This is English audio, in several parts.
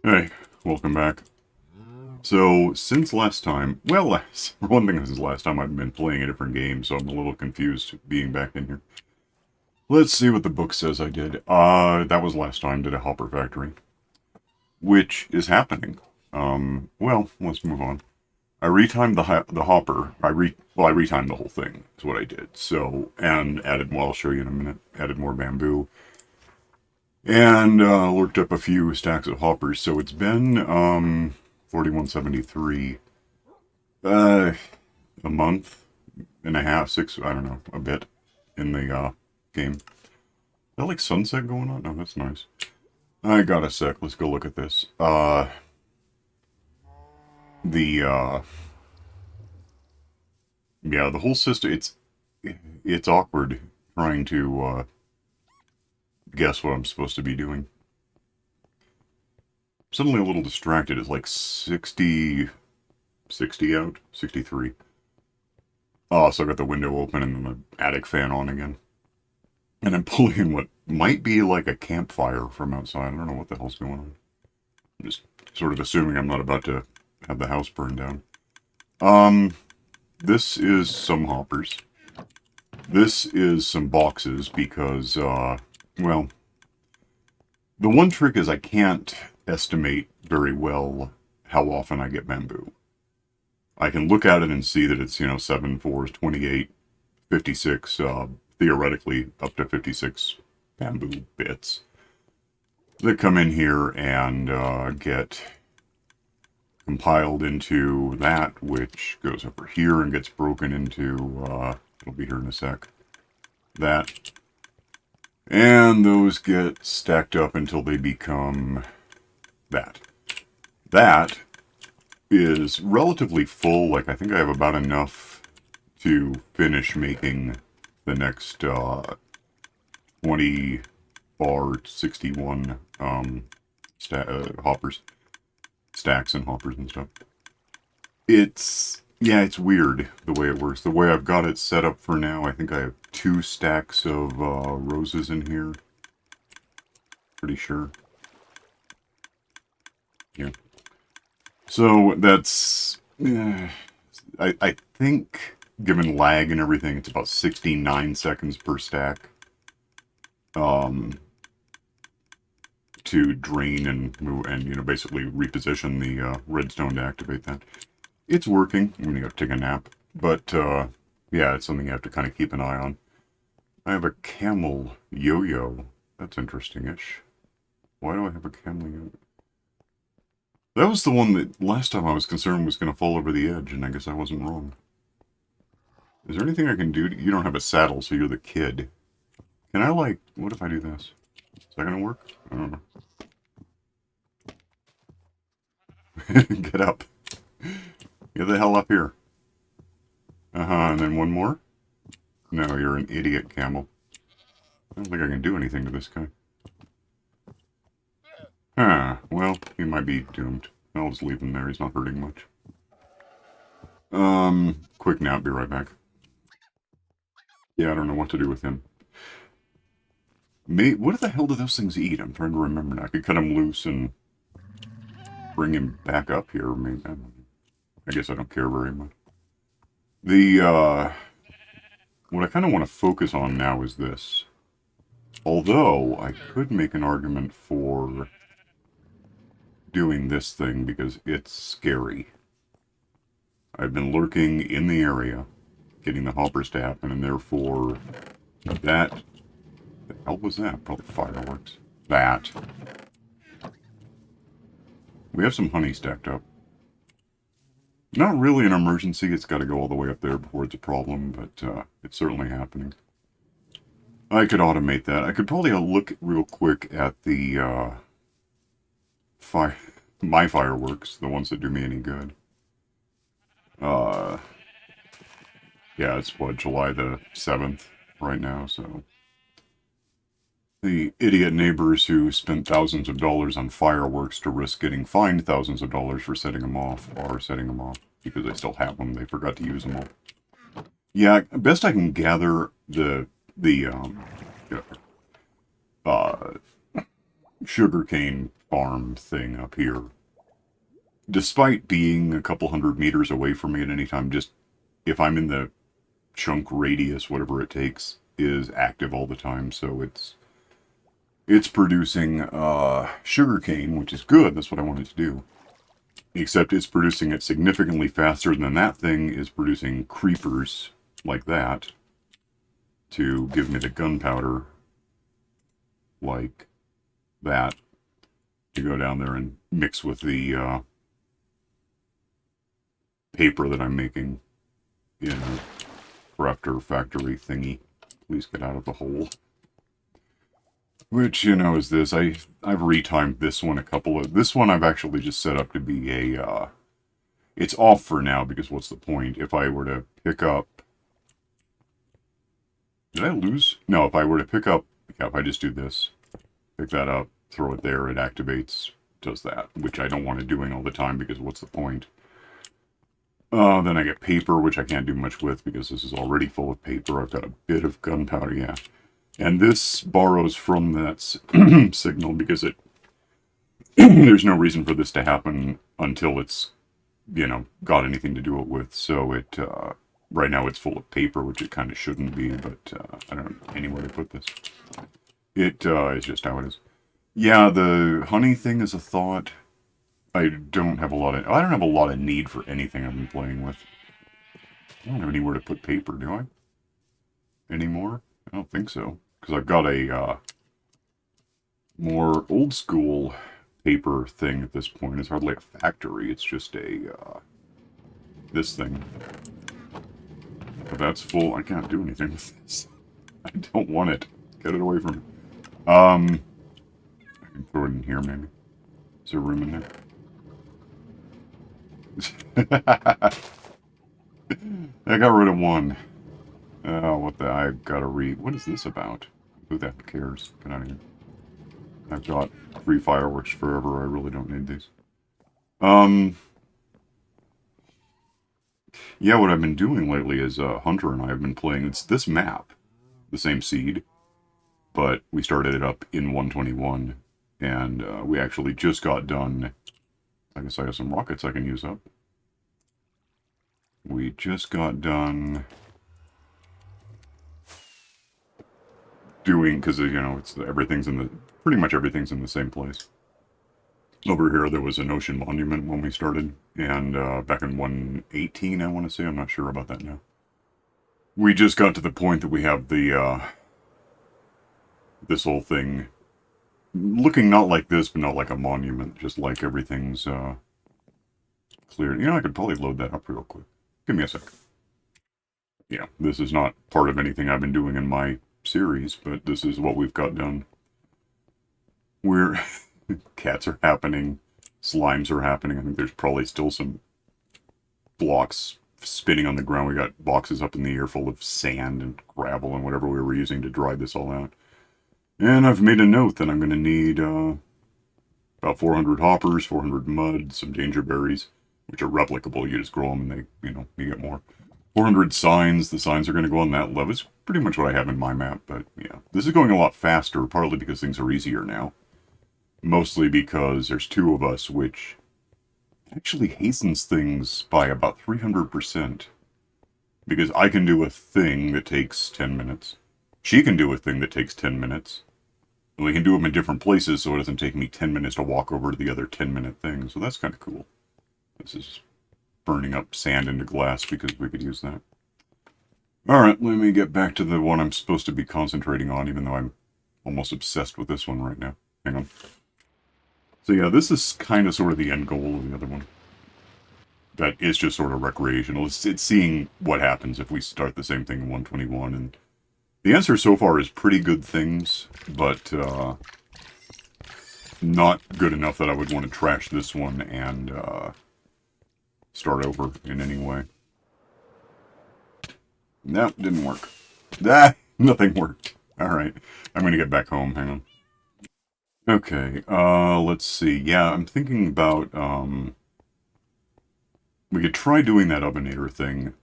Hey, welcome back. So, since last time, well, for one thing, this is the last time I've been playing a different game, so I'm a little confused being back in here. Let's see what the book says I did. That was last time, did a hopper factory, which is happening. Well, let's move on. I retimed the hopper. I retimed the whole thing, is what I did. So, and added, well, I'll show you in a minute, added more bamboo, and lurked up a few stacks of hoppers. So it's been, 4173. Uh, a month and a half, six, I don't know, a bit in the game. Is that like sunset going on? Oh, that's nice. I got a sec. Let's go look at this. The yeah, the whole system. It's awkward trying to guess what I'm supposed to be doing. Suddenly a little distracted. It's like 60, 60 out, 63. Oh, so I got the window open and then the attic fan on again. And I'm pulling what might be like a campfire from outside. I don't know what the hell's going on. I'm just sort of assuming I'm not about to have the house burned down. Um, this is some hoppers. This is some boxes because, well, the one trick is I can't estimate very well how often I get bamboo. I can look at it and see that it's, 7 fours, 28, 56, theoretically up to 56 bamboo bits that come in here and get compiled into that, which goes over here and gets broken into, it'll be here in a sec, that. And those get stacked up until they become that. That is relatively full. Like, I think I have about enough to finish making the next 20 bar 61 hoppers, stacks and hoppers and stuff. It's weird the way it works. The way I've got it set up for now, I think I have 2 stacks of roses in here. Pretty sure. Yeah. So that's, I think, given lag and everything, it's about 69 seconds per stack. To drain and move and basically reposition the redstone to activate that. It's working. I'm gonna go take a nap, but yeah, it's something you have to kind of keep an eye on. I have a camel yo-yo. That's interesting-ish. Why do I have a camel yo-yo? That was the one that last time I was concerned was going to fall over the edge, and I guess I wasn't wrong. Is there anything I can do? You don't have a saddle, so you're the kid. Can I, like, what if I do this? Is that going to work? I don't know. Get up. Get the hell up here. Uh-huh, and then one more? No, you're an idiot, camel. I don't think I can do anything to this guy. Ah, well, he might be doomed. I'll just leave him there. He's not hurting much. Quick nap. Be right back. Yeah, I don't know what to do with him. What the hell do those things eat? I'm trying to remember now. I could cut him loose and bring him back up here. Maybe, I guess I don't care very much. The, what I kind of want to focus on now is this. Although, I could make an argument for doing this thing because it's scary. I've been lurking in the area, getting the hoppers to happen, and therefore, that... The hell was that? Probably fireworks. That. We have some honey stacked up. Not really an emergency. It's got to go all the way up there before it's a problem, but it's certainly happening. I could automate that. I could probably look real quick at the my fireworks, the ones that do me any good. Uh, yeah, it's what, July the 7th right now, so... The idiot neighbors who spent thousands of dollars on fireworks to risk getting fined thousands of dollars for setting them off are setting them off because they still have them. They forgot to use them all. Yeah, best I can gather, the uh, sugarcane farm thing up here, despite being a couple 100 meters away from me at any time, just if I'm in the chunk radius, whatever it takes, is active all the time. So it's producing sugarcane, which is good. That's what I wanted to do. Except it's producing it significantly faster than that thing is producing creepers like that to give me the gunpowder like that to go down there and mix with the paper that I'm making in a crafter factory thingy. Please get out of the hole. Which, you know, is this. I've retimed this one this one I've actually just set up to be a, it's off for now, because what's the point? If I were to pick up... Did I lose? No, if I were to pick up... Yeah, if I just do this, pick that up, throw it there, it activates, does that, which I don't want it doing all the time, because what's the point? Then I get paper, which I can't do much with, because this is already full of paper. I've got a bit of gunpowder, yeah. And this borrows from that signal, because it there's no reason for this to happen until it's, you know, got anything to do it with. So it, right now it's full of paper, which it kind of shouldn't be, but I don't know anywhere to put this. It is just how it is. Yeah, the honey thing is a thought. I don't have a lot of need for anything I've been playing with. I don't have anywhere to put paper, do I? Anymore? I don't think so. Because I've got a more old school paper thing at this point. It's hardly a factory, it's just a this thing. But that's full. I can't do anything with this. I don't want it. Get it away from me. I can throw it in here maybe. Is there room in there? I got rid of one. Oh, what the... I've got to read... What is this about? Who the heck cares? Get out of here. I've got 3 fireworks forever. I really don't need these. Yeah, what I've been doing lately is Hunter and I have been playing... It's this map. The same seed. But we started it up in 121. And we actually just got done... I guess I have some rockets I can use up. We just got done... doing, because, you know, it's pretty much everything's in the same place. Over here there was an ocean monument when we started, and back in 118 I want to say, I'm not sure about that now. We just got to the point that we have the this whole thing looking not like this, but not like a monument, just like everything's cleared. You know, I could probably load that up real quick. Give me a sec. Yeah, this is not part of anything I've been doing in my series, but this is what we've got done. We're... Cats are happening. Slimes are happening. I think there's probably still some blocks spinning on the ground. We got boxes up in the air full of sand and gravel and whatever we were using to dry this all out. And I've made a note that I'm going to need about 400 hoppers, 400 mud, some danger berries, which are replicable. You just grow them and they, you know, you get more. 400 signs. The signs are going to go on that level. It's pretty much what I have in my map, but yeah. This is going a lot faster, partly because things are easier now. Mostly because there's 2 of us, which actually hastens things by about 300%. Because I can do a thing that takes 10 minutes. She can do a thing that takes 10 minutes. And we can do them in different places, so it doesn't take me 10 minutes to walk over to the other 10-minute thing. So that's kind of cool. This is burning up sand into glass because we could use that. Alright, let me get back to the one I'm supposed to be concentrating on, even though I'm almost obsessed with this one right now. Hang on. So yeah, this is kind of sort of the end goal of the other one. That is just sort of recreational. It's seeing what happens if we start the same thing in 121. And the answer so far is pretty good things, but not good enough that I would want to trash this one and start over in any way. Nope, didn't work. Nothing worked. Alright, I'm going to get back home. Hang on. Okay, let's see. Yeah, I'm thinking about, we could try doing that ovenator thing.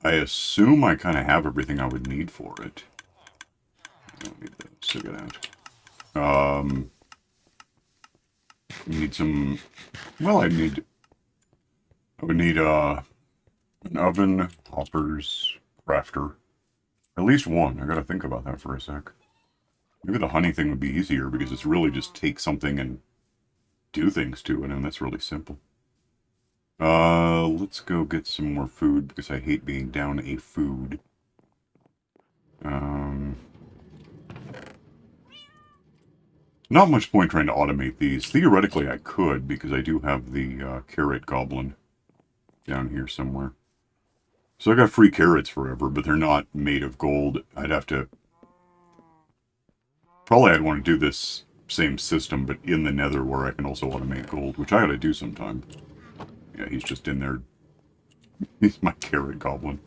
I assume I kind of have everything I would need for it. I don't need that. Stick it out. Um, need some... Well, I would need, an oven, hoppers, crafter. At least one. I gotta think about that for a sec. Maybe the honey thing would be easier because it's really just take something and do things to it, and that's really simple. Let's go get some more food because I hate being down a food. Not much point trying to automate these. Theoretically, I could because I do have the carrot goblin down here somewhere. So I got free carrots forever, but they're not made of gold. I'd have to... Probably I'd want to do this same system, but in the nether where I can also automate gold, which I gotta do sometime. Yeah, he's just in there. He's my carrot goblin.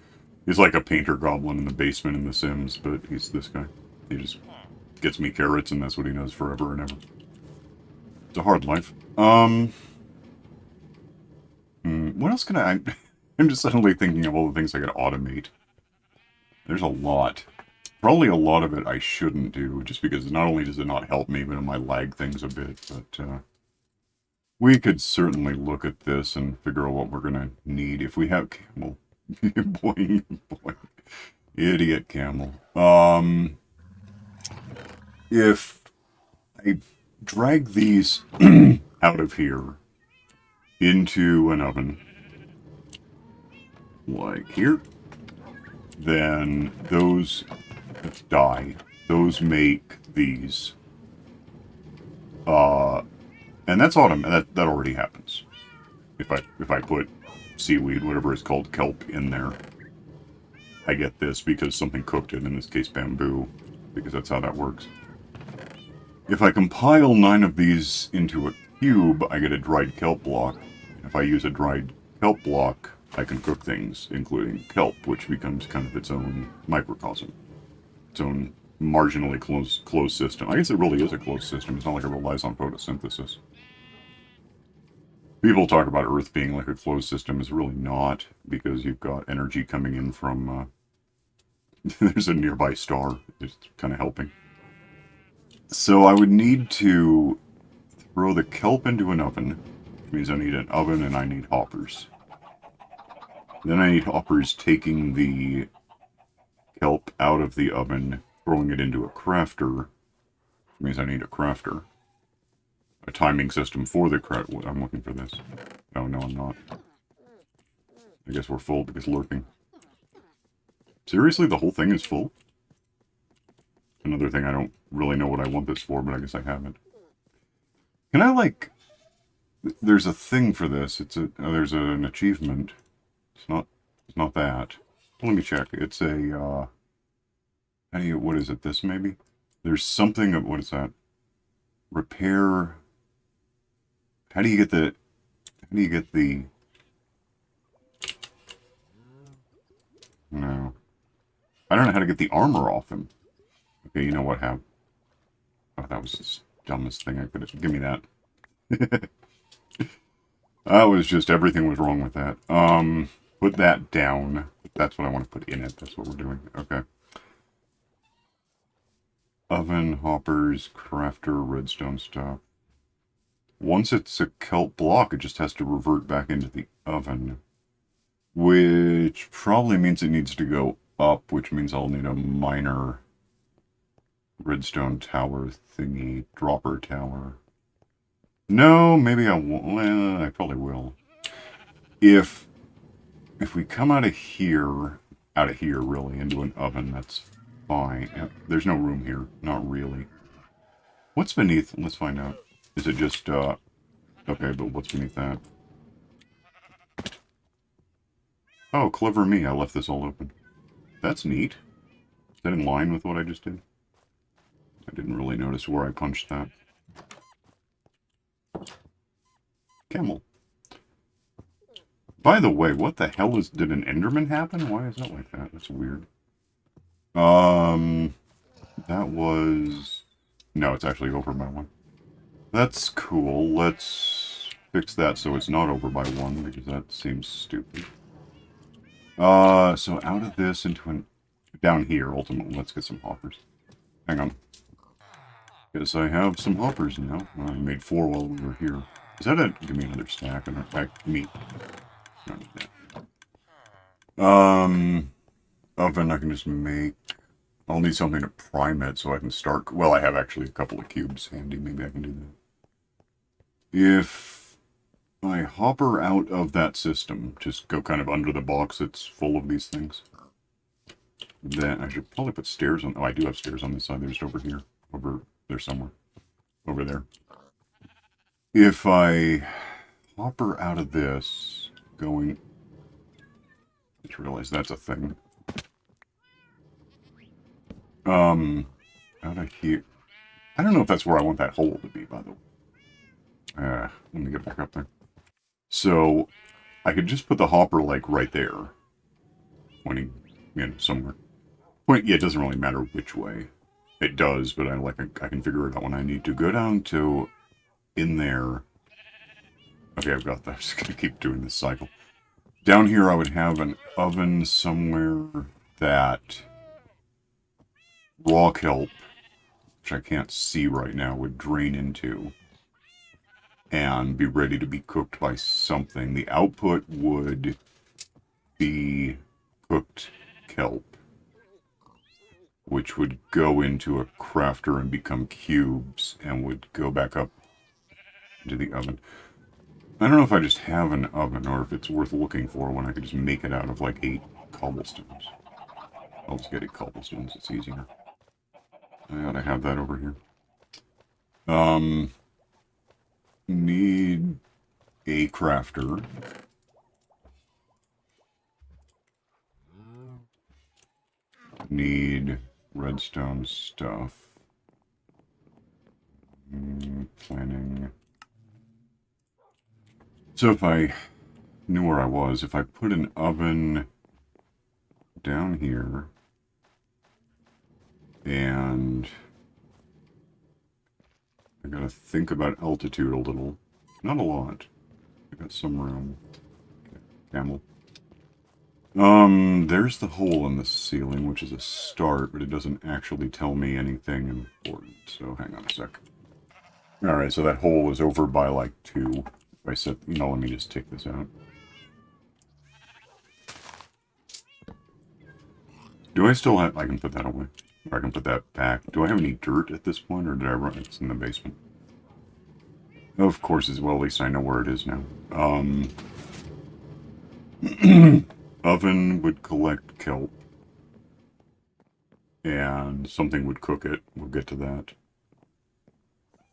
He's like a painter goblin in the basement in The Sims, but he's this guy. He just gets me carrots, and that's what he knows forever and ever. It's a hard life. What else can I... I'm just suddenly thinking of all the things I could automate. There's a lot. Probably a lot of it I shouldn't do, just because not only does it not help me, but it might lag things a bit, but, we could certainly look at this and figure out what we're gonna need if we have camel. Boing, boing. Idiot camel. If I drag these out of here into an oven, like here, then those die. Those make these. And that's that already happens. If I put seaweed, whatever it's called, kelp, in there, I get this because something cooked it, in this case bamboo, because that's how that works. If I compile 9 of these into a cube, I get a dried kelp block. If I use a dried kelp block, I can cook things, including kelp, which becomes kind of its own microcosm. Its own marginally closed system. I guess it really is a closed system. It's not like it relies on photosynthesis. People talk about Earth being like a closed system. It's really not, because you've got energy coming in from... there's a nearby star. It's kind of helping. So I would need to throw the kelp into an oven, which means I need an oven and I need hoppers. Then I need hoppers taking the kelp out of the oven, throwing it into a crafter, which means I need a crafter. A timing system for the crafter. I'm looking for this. Oh, no, I'm not. I guess we're full because lurking. Seriously, the whole thing is full? Another thing I don't really know what I want this for, but I guess I have it. Can I, like... There's a thing for this. It's a... there's an achievement. It's not that. Let me check. It's a, how do you... What is it? This, maybe? There's something... What is that? Repair... How do you get the... How do you get the... No. I don't know how to get the armor off him. Okay, you know what happened? Oh, that was the dumbest thing I could have... Give me that. That was just... Everything was wrong with that. Put that down. That's what I want to put in it. That's what we're doing. Okay. Oven, hoppers, crafter, redstone stuff. Once it's a kelp block, it just has to revert back into the oven. Which probably means it needs to go up, which means I'll need a minor redstone tower thingy, dropper tower. No, maybe I won't. Well, I probably will. If we come out of here really, into an oven, that's fine. There's no room here. Not really. What's beneath? Let's find out. Is it just, okay, but what's beneath that? Oh, clever me. I left this all open. That's neat. Is that in line with what I just did? I didn't really notice where I punched that. Camel. By the way, what the hell did an Enderman happen? Why is that like that? That's weird. That was... No, it's actually over by 1. That's cool. Let's fix that so it's not over by 1, because that seems stupid. So out of this into an... Down here, ultimately. Let's get some hoppers. Hang on. Guess I have some hoppers now. I made 4 while we were here. Is that a... Give me another stack. And meat. Not that. Oven I can just make... I'll need something to prime it so I can start... Well, I have actually a couple of cubes handy. Maybe I can do that. If I hopper out of that system, just go kind of under the box that's full of these things, then I should probably put stairs on... Oh, I do have stairs on this side. They're just over here. Over there somewhere. Over there. If I hopper out of this, going... I just realized that's a thing. Out of here. I don't know if that's where I want that hole to be, by the way. Let me get back up there. So, I could just put the hopper, like, right there. Pointing, somewhere. Yeah, it doesn't really matter which way. It does, but I can figure it out when I need to. Go down to in there. Okay, I've got that. I'm just going to keep doing this cycle. Down here I would have an oven somewhere that raw kelp, which I can't see right now, would drain into and be ready to be cooked by something. The output would be cooked kelp, which would go into a crafter and become cubes and would go back up into the oven. I don't know if I just have an oven or if it's worth looking for when I could just make it out of like 8 cobblestones. I'll just get 8 cobblestones, it's easier. I gotta have that over here. Need a crafter. Need redstone stuff. Planning. So if I knew where I was, if I put an oven down here and I gotta think about altitude a little. Not a lot. I got some room. Okay. Camel. There's the hole in the ceiling, which is a start, but it doesn't actually tell me anything important. So hang on a sec. Alright, so that hole is over by like 2. If I said, let me just take this out. Do I still have... I can put that away. Or I can put that back. Do I have any dirt at this point, or did I run it? It's in the basement. Of course, as well, at least I know where it is now. Oven would collect kelp. And something would cook it. We'll get to that.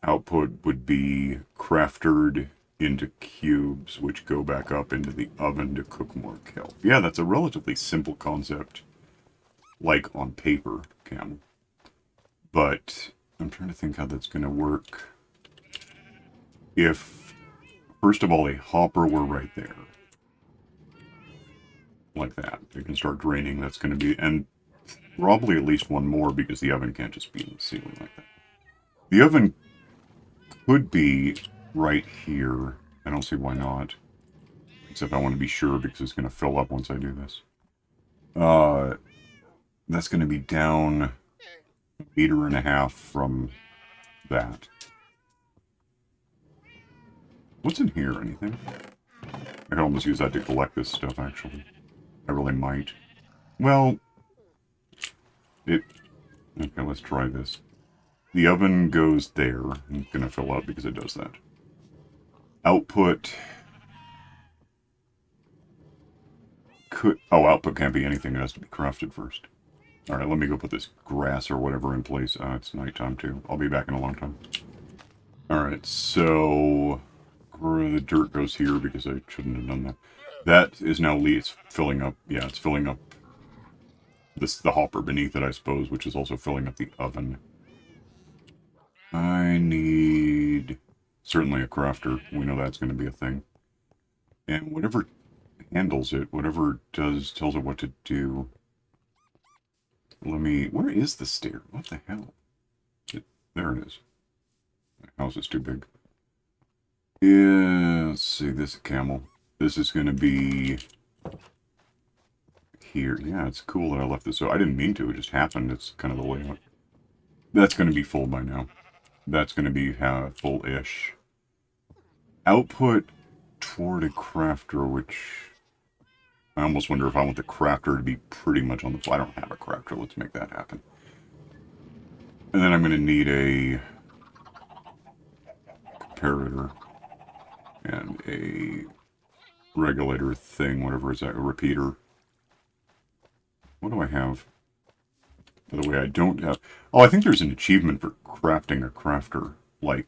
Output would be crafted into cubes, which go back up into the oven to cook more kelp. Yeah, that's a relatively simple concept. Like on paper, Cam. But I'm trying to think how that's going to work. If, first of all, a hopper were right there. Like that. It can start draining. That's going to be... And probably at least one more because the oven can't just be in the ceiling like that. The oven could be right here. I don't see why not. Except I want to be sure because it's going to fill up once I do this. That's going to be down 1.5 meters from that. What's in here? Anything? I can almost use that to collect this stuff, actually. I really might. Well, okay, let's try this. The oven goes there. It's going to fill up because it does that. Output could... Oh, output can't be anything. It has to be crafted first. Alright, let me go put this grass or whatever in place. It's nighttime too. I'll be back in a long time. Alright, so... The dirt goes here because I shouldn't have done that. That is now it's filling up... Yeah, it's filling up the hopper beneath it, I suppose, which is also filling up the oven. I need... Certainly a crafter. We know that's going to be a thing. And whatever handles it, whatever tells it what to do... Where is the stair? What the hell? There it is. The house is too big. Yeah, let's see, this camel. This is going to be... here. Yeah, it's cool that I left this so. I didn't mean to, it just happened. It's kind of the layout. That's going to be full by now. That's going to be full-ish. Output toward a crafter, which I almost wonder if I want the crafter to be pretty much on the... I don't have a crafter. Let's make that happen. And then I'm going to need a comparator and a regulator thing, whatever is that, a repeater. What do I have? By the way, I don't have... Oh, I think there's an achievement for crafting a crafter. Like,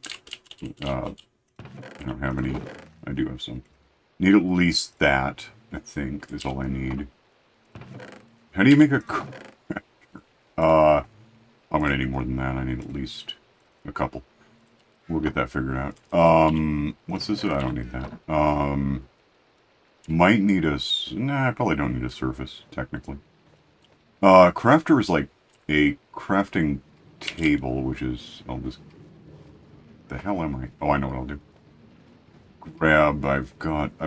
I don't have any. I do have some. Need at least that, I think, is all I need. How do you make a crafter? I'm going to need more than that. I need at least a couple. We'll get that figured out. What's this? I don't need that. Might need a... Nah, I probably don't need a surface, technically. Crafter is like a crafting table, which is... I'll just... The hell am I? Oh, I know what I'll do. Grab, I've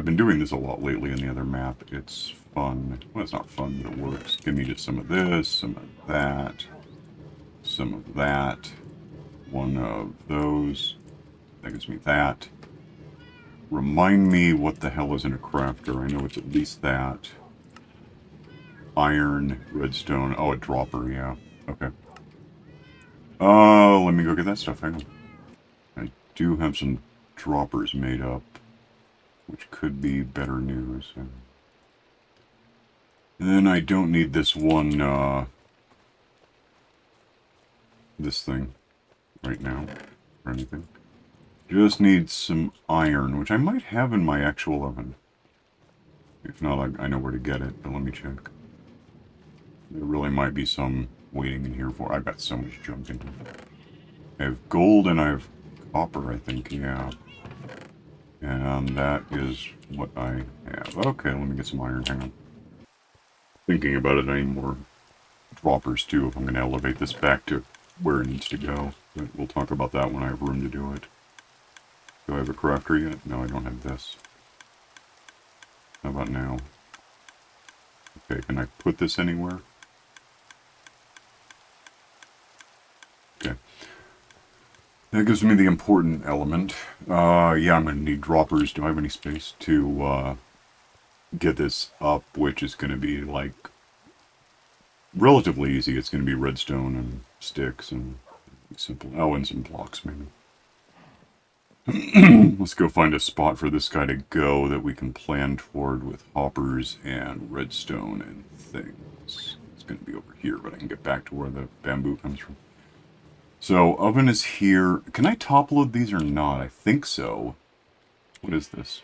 been doing this a lot lately in the other map. It's fun. Well, it's not fun, but it works. Give me just some of this, some of that, some of that, one of those. That gives me that. Remind me what the hell is in a crafter. I know it's at least that. Iron, redstone. Oh, a dropper, yeah. Okay. Let me go get that stuff. Hang on. I do have some droppers made up, which could be better news. And then I don't need this one, this thing right now, or anything. Just need some iron, which I might have in my actual oven. If not, I know where to get it, but let me check. There really might be some waiting in here for... I've got so much junk in here. I have gold and I have copper, I think, yeah. And that is what I have. Okay, let me get some iron, hang on. Thinking about it, I need more droppers too if I'm going to elevate this back to where it needs to go. But we'll talk about that when I have room to do it. Do I have a crafter yet? No, I don't have this. How about now? Okay, can I put this anywhere? Okay. That gives me the important element. Yeah, I'm going to need droppers. Do I have any space to get this up, which is going to be, like, relatively easy. It's going to be redstone and sticks and simple... Oh, and some blocks, maybe. Let's go find a spot for this guy to go that we can plan toward with hoppers and redstone and things. It's going to be over here, but I can get back to where the bamboo comes from. So, oven is here. Can I top load these or not? I think so. What is this?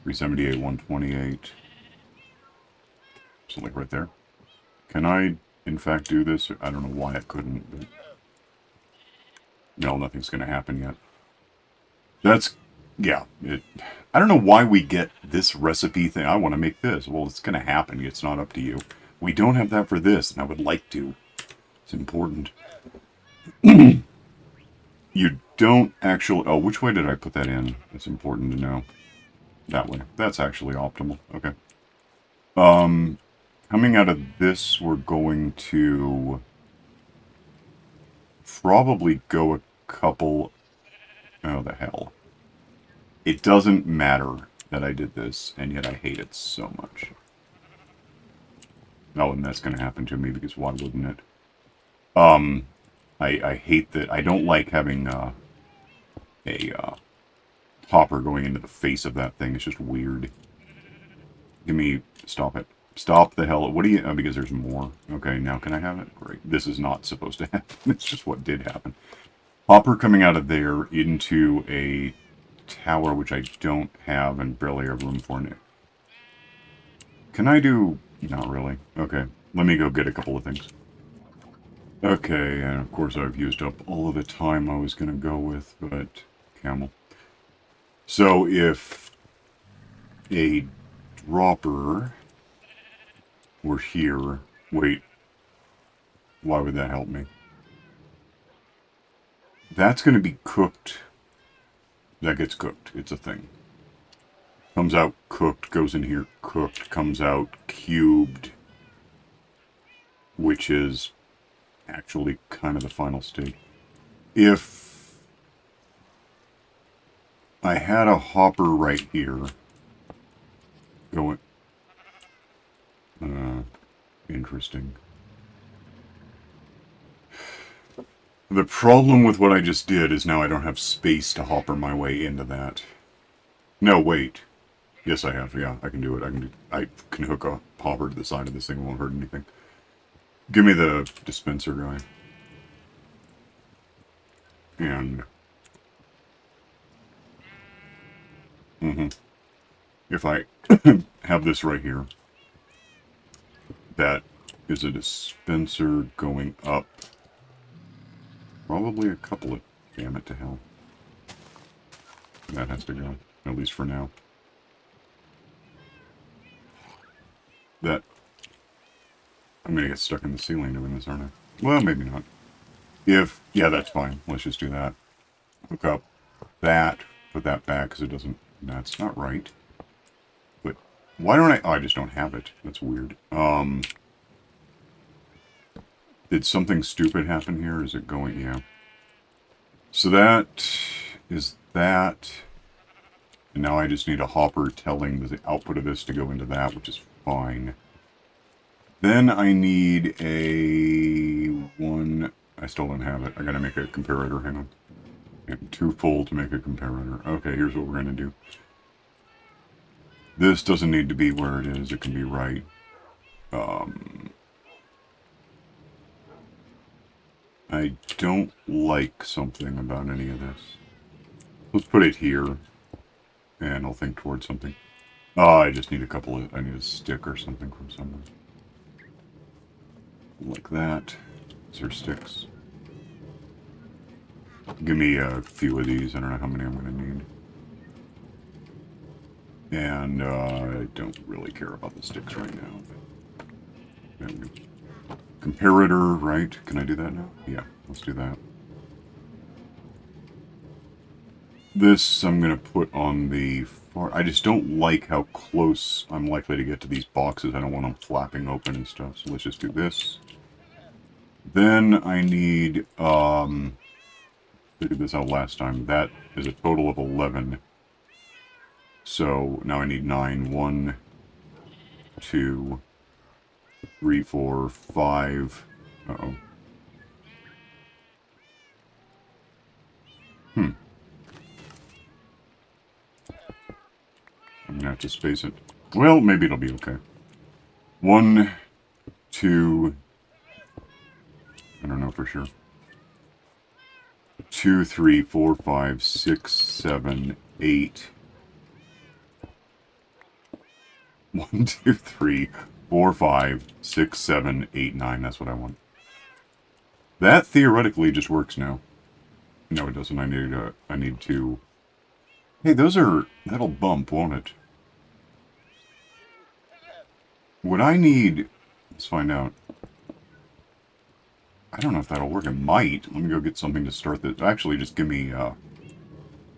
378, 128. So, like right there. Can I, in fact, do this? I don't know why I couldn't, but... No, nothing's going to happen yet. That's... Yeah. I don't know why we get this recipe thing. I want to make this. Well, it's going to happen. It's not up to you. We don't have that for this, and I would like to. It's important. You don't actually... Oh, which way did I put that in? It's important to know. That way. That's actually optimal. Okay. Coming out of this, we're going to probably go a couple... Oh, the hell. It doesn't matter that I did this, and yet I hate it so much. Oh, and that's going to happen to me, because why wouldn't it? I hate that. I don't like having a hopper going into the face of that thing. It's just weird. Give me... Stop it. Stop the hell. What do you... Oh, because there's more. Okay, now can I have it? Great. This is not supposed to happen. It's just what did happen. Hopper coming out of there into a tower, which I don't have and barely have room for. Can I do... Not really. Okay. Let me go get a couple of things. Okay, and of course I've used up all of the time I was going to go with, but... Camel. So if a dropper were here... Wait. Why would that help me? That's going to be cooked. That gets cooked. It's a thing. Comes out cooked, goes in here cooked, comes out cubed. Which is actually kind of the final state. If I had a hopper right here. Going... interesting. The problem with what I just did is now I don't have space to hopper my way into that. No, wait. Yes, I have. Yeah, I can do it. I can hook a hopper to the side of this thing. It won't hurt anything. Give me the dispenser guy. And... if I have this right here, that is a dispenser going up. Probably a couple of... damn it to hell. That has to go, at least for now. That... I'm gonna get stuck in the ceiling doing this, aren't I? Well, maybe not. If... yeah, that's fine. Let's just do that. Hook up that, put that back, because it doesn't... that's not right. But why don't I... oh, I just don't have it. That's weird. Did something stupid happen here? Is it going... yeah. So that is that. And now I just need a hopper telling the output of this to go into that, which is fine. Then I need a one... I still don't have it. I gotta make a comparator. Hang on. And too full to make a comparator. Okay, here's what we're gonna do. This doesn't need to be where it is. It can be right. I don't like something about any of this. Let's put it here. And I'll think towards something. Oh, I just need a couple of... I need a stick or something from somewhere. Like that. Is there sticks? Give me a few of these. I don't know how many I'm going to need. And I don't really care about the sticks right now. But comparator, right? Can I do that now? Yeah, let's do that. This I'm going to put on the far... I just don't like how close I'm likely to get to these boxes. I don't want them flapping open and stuff. So let's just do this. Then I need... I figured this out last time. That is a total of 11. So now I need 9. 1, 2, 3, 4, 5. Uh-oh. I'm gonna have to space it. Well, maybe it'll be okay. 1, 2... I don't know for sure. 2, 3, 4, 5, 6, 7, 8. 1, 2, 3, 4, 5, 6, 7, 8, 9. That's what I want. That theoretically just works now. No, it doesn't. I need to... Hey, those are... that'll bump, won't it? What I need... let's find out. I don't know if that'll work. It might. Let me go get something to start this. Actually, just give me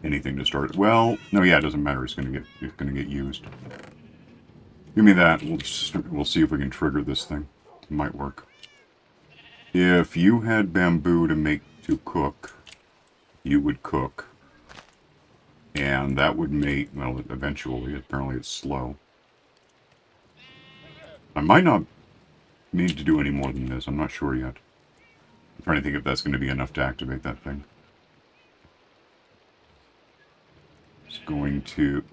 anything to start it. Well, no, yeah, it doesn't matter. It's gonna get used. Give me that. We'll see if we can trigger this thing. It might work. If you had bamboo to cook, you would cook. And that would make, well, eventually, apparently it's slow. I might not need to do any more than this. I'm not sure yet. I'm trying to think if that's going to be enough to activate that thing. It's going to...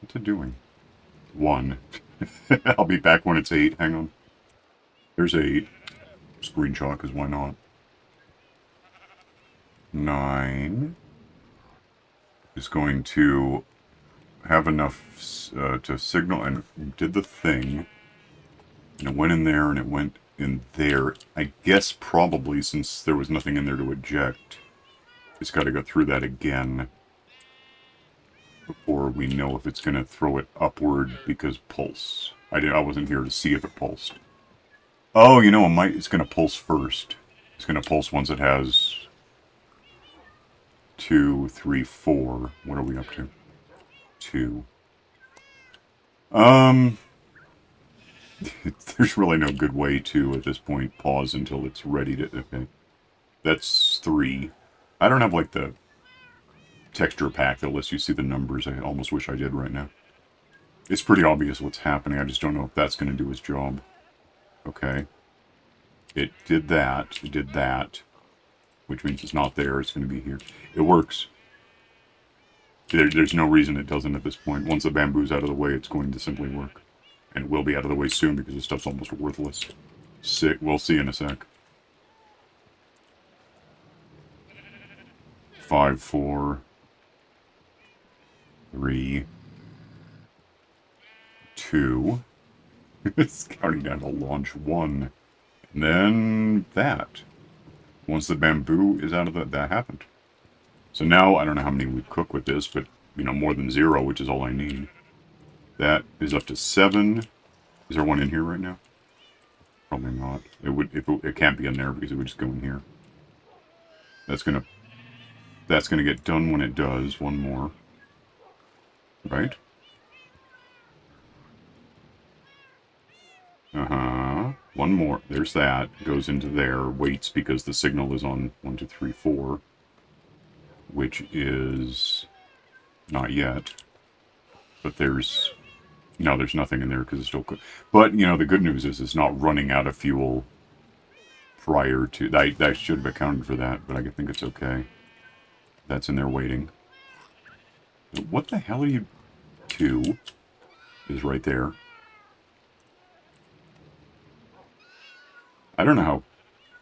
what's it doing? 1. I'll be back when it's 8. Hang on. There's 8. Screenshot, because why not? 9 is going to have enough to signal, and did the thing, and it went in there, and it went in there. I guess probably, since there was nothing in there to eject, it's got to go through that again before we know if it's going to throw it upward, because pulse. I wasn't here to see if it pulsed. Oh, you know, it's going to pulse first. It's going to pulse once it has 2, 3, 4. What are we up to? 2. There's really no good way to, at this point, pause until it's ready to... okay. That's 3. I don't have, like, the texture pack that lets you see the numbers. I almost wish I did right now. It's pretty obvious what's happening. I just don't know if that's going to do its job. Okay. It did that. It did that. Which means it's not there. It's going to be here. It works. There's no reason it doesn't at this point. Once the bamboo's out of the way, it's going to simply work. And it will be out of the way soon because this stuff's almost worthless. Sick. We'll see in a sec. 5, 4, 3, 2. It's counting down to launch 1. And then that. Once the bamboo is out of that happened. So now, I don't know how many we cook with this, but, you know, more than 0, which is all I need. That is up to 7. Is there one in here right now? Probably not. It can't be in there because it would just go in here. That's gonna get done when it does. One more. Right? One more. There's that. Goes into there. Waits because the signal is on 1, 2, 3, 4. Which is not yet. But there's... No, there's nothing in there because it's still cooked. But, you know, the good news is it's not running out of fuel prior to... That should have accounted for that, but I think it's okay. That's in there waiting. What the hell are you... 2 is right there. I don't know how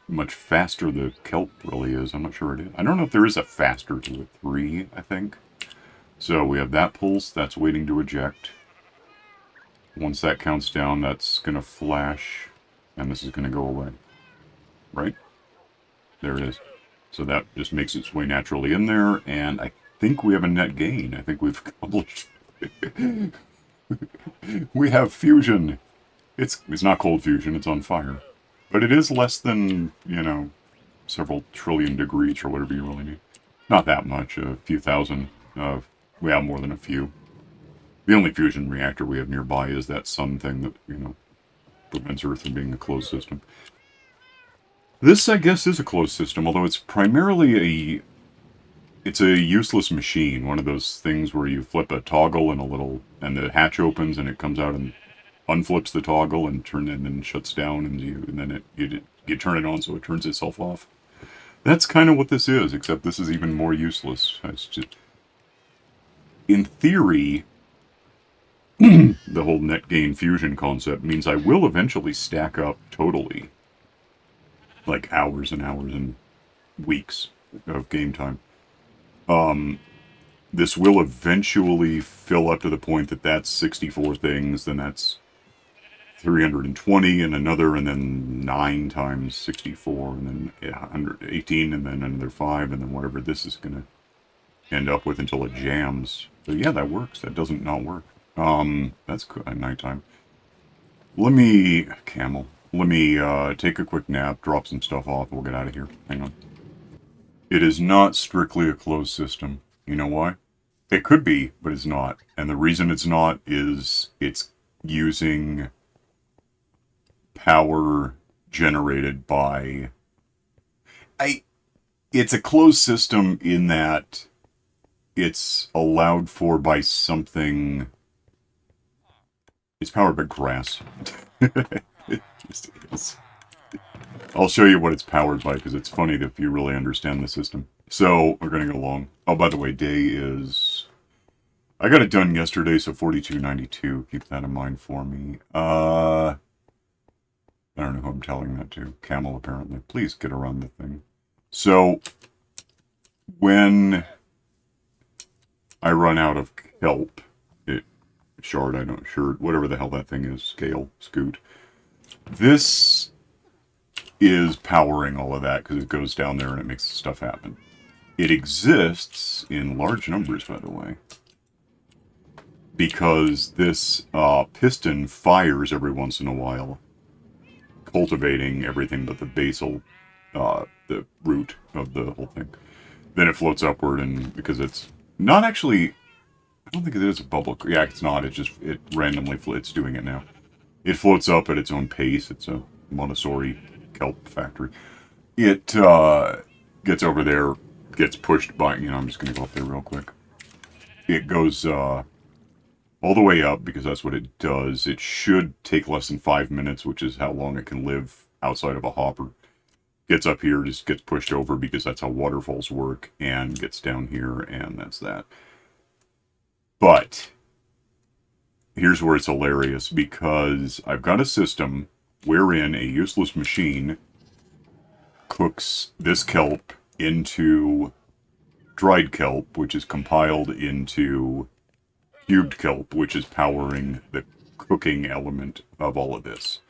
much faster the kelp really is. I'm not sure it is. I don't know if there is a faster to it. 3, I think. So we have that pulse. That's waiting to eject. Once that counts down, that's going to flash. And this is going to go away. Right? There it is. So that just makes its way naturally in there. And I think we have a net gain. I think we've accomplished... We have fusion. It's not cold fusion. It's on fire. But it is less than, you know, several trillion degrees or whatever you really need. Not that much, a few thousand. We have more than a few. The only fusion reactor we have nearby is that sun thing that, you know, prevents Earth from being a closed system. This, I guess, is a closed system, although it's primarily it's a useless machine. One of those things where you flip a toggle and the hatch opens and it comes out and unflips the toggle and then shuts down, and then you turn it on so it turns itself off. That's kind of what this is, except this is even more useless. It's just, in theory, the whole net gain fusion concept means I will eventually stack up totally, like hours and hours and weeks of game time. This will eventually fill up to the point that that's 64 things, then that's 320 and another, and then 9 times 64, and then 118, and then another 5, and then whatever this is going to end up with until it jams. So yeah, that works. That doesn't not work. That's good at nighttime. Let me take a quick nap, drop some stuff off, and we'll get out of here. Hang on. It is not strictly a closed system. You know why? It could be, but it's not. And the reason it's not is it's using power generated by... It's a closed system in that it's allowed for by something... It's powered by grass. It just is. I'll show you what it's powered by, because it's funny if you really understand the system. So, we're going to go along. Oh, by the way, day is... I got it done yesterday, so 42.92. Keep that in mind for me. I don't know who I'm telling that to. Camel, apparently. Please get around the thing. So, when I run out of kelp, shard, I don't, shard, whatever the hell that thing is, scale, scoot. This is powering all of that, because it goes down there and it makes stuff happen. It exists in large numbers, by the way, because this piston fires every once in a while, cultivating everything but the basal, the root of the whole thing. Then it floats upward, and because it's not actually... I don't think it is a bubble. Yeah, it's not. It's just, it randomly, it's doing it now. It floats up at its own pace. It's a Montessori kelp factory. It gets over there, gets pushed by, you know, I'm just going to go up there real quick. It goes all the way up because that's what it does. It should take less than 5 minutes, which is how long it can live outside of a hopper. Gets up here, just gets pushed over because that's how waterfalls work, and gets down here, and that's that. But here's where it's hilarious, because I've got a system wherein a useless machine cooks this kelp into dried kelp, which is compiled into cubed kelp, which is powering the cooking element of all of this.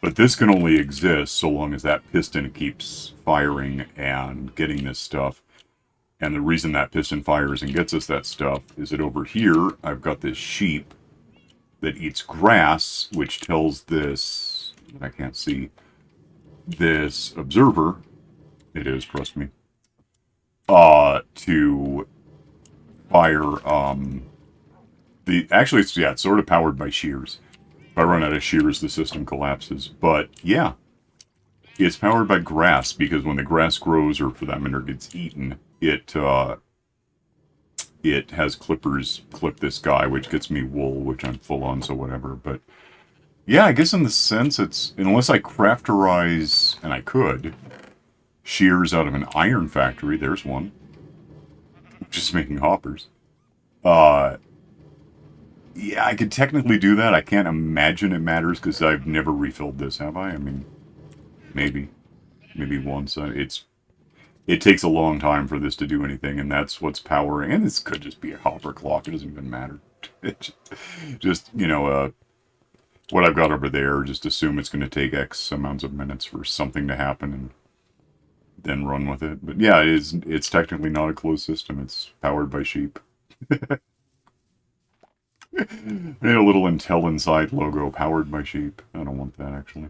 But this can only exist so long as that piston keeps firing and getting this stuff. And the reason that piston fires and gets us that stuff is that over here, I've got this sheep that eats grass, which tells this, I can't see, this observer, it is, trust me, to fire, actually, it's sort of powered by shears. If I run out of shears, the system collapses. But, yeah, it's powered by grass, because when the grass grows, or for that matter gets eaten, it has clippers clip this guy, which gets me wool, which I'm full on, so whatever. But, yeah, I guess in the sense it's, unless I crafterize, and I could, shears out of an iron factory, there's one, just making hoppers. Yeah, I could technically do that. I can't imagine it matters because I've never refilled this, have I? I mean, maybe once. It takes a long time for this to do anything, and that's what's powering. And this could just be a hopper clock. It doesn't even matter. Just, you know, what I've got over there, just assume it's going to take X amounts of minutes for something to happen and then run with it. But yeah, it's technically not a closed system. It's powered by sheep. Made a little Intel Inside logo, powered by sheep. I don't want that, actually.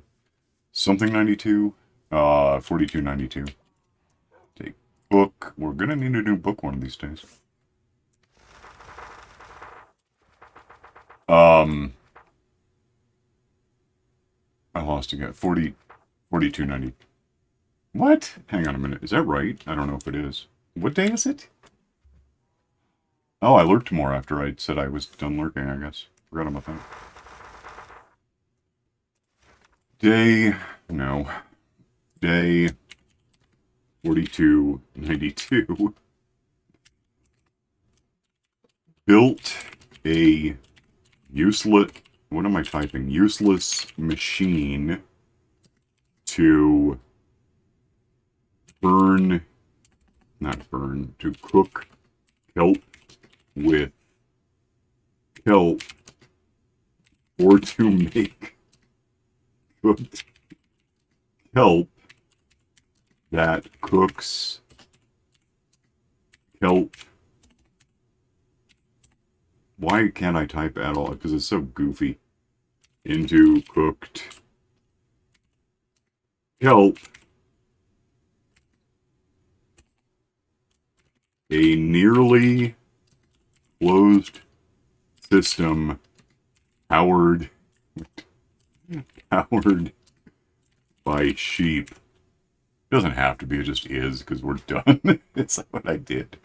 Something 92, 4292. Take book. We're gonna need a new book one of these days. I lost again. 4290. What? Hang on a minute. Is that right? I don't know if it is. What day is it? Oh, I lurked more after I said I was done lurking, I guess. Forgot about that. Day 4292. Built a useless, what am I typing? Useless machine to to cook kelp with kelp, or to make cooked kelp that cooks kelp. Why can't I type at all? Because it's so goofy. Into cooked kelp. A nearly closed system powered by sheep. Doesn't have to be, it just is, because we're done. It's what I did.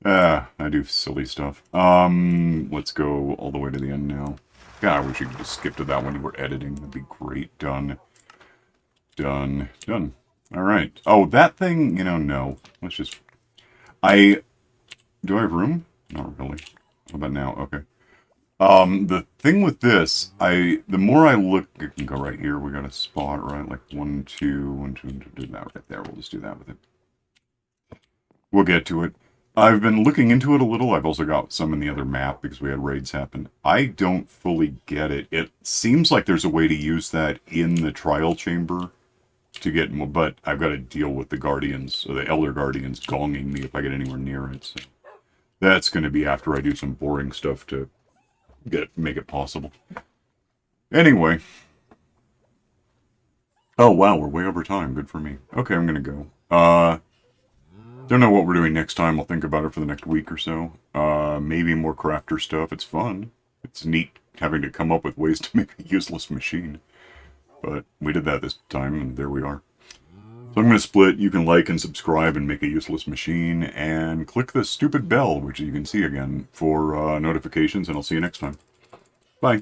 I do silly stuff. Let's go all the way to the end now. God, I wish you could just skip to that when you were editing. That'd be great. Done. Alright. Oh, that thing, no. Let's just... do I have room? Not really. How about now? Okay. The thing with this, the more I look, it can go right here. We got a spot, right? Like 1, 2, 1, 2, do that right there. We'll just do that with it. We'll get to it. I've been looking into it a little. I've also got some in the other map because we had raids happen. I don't fully get it. It seems like there's a way to use that in the trial chamber to get more, but I've got to deal with the guardians, or the elder guardians, gonging me if I get anywhere near it. So that's going to be after I do some boring stuff to make it possible. Anyway. Oh, wow, we're way over time. Good for me. Okay, I'm going to go. Don't know what we're doing next time. I'll think about it for the next week or so. Maybe more crafter stuff. It's fun. It's neat having to come up with ways to make a useless machine. But we did that this time, and there we are. So I'm going to split. You can like and subscribe and make a useless machine, and click the stupid bell, which you can see again, for notifications, and I'll see you next time. Bye.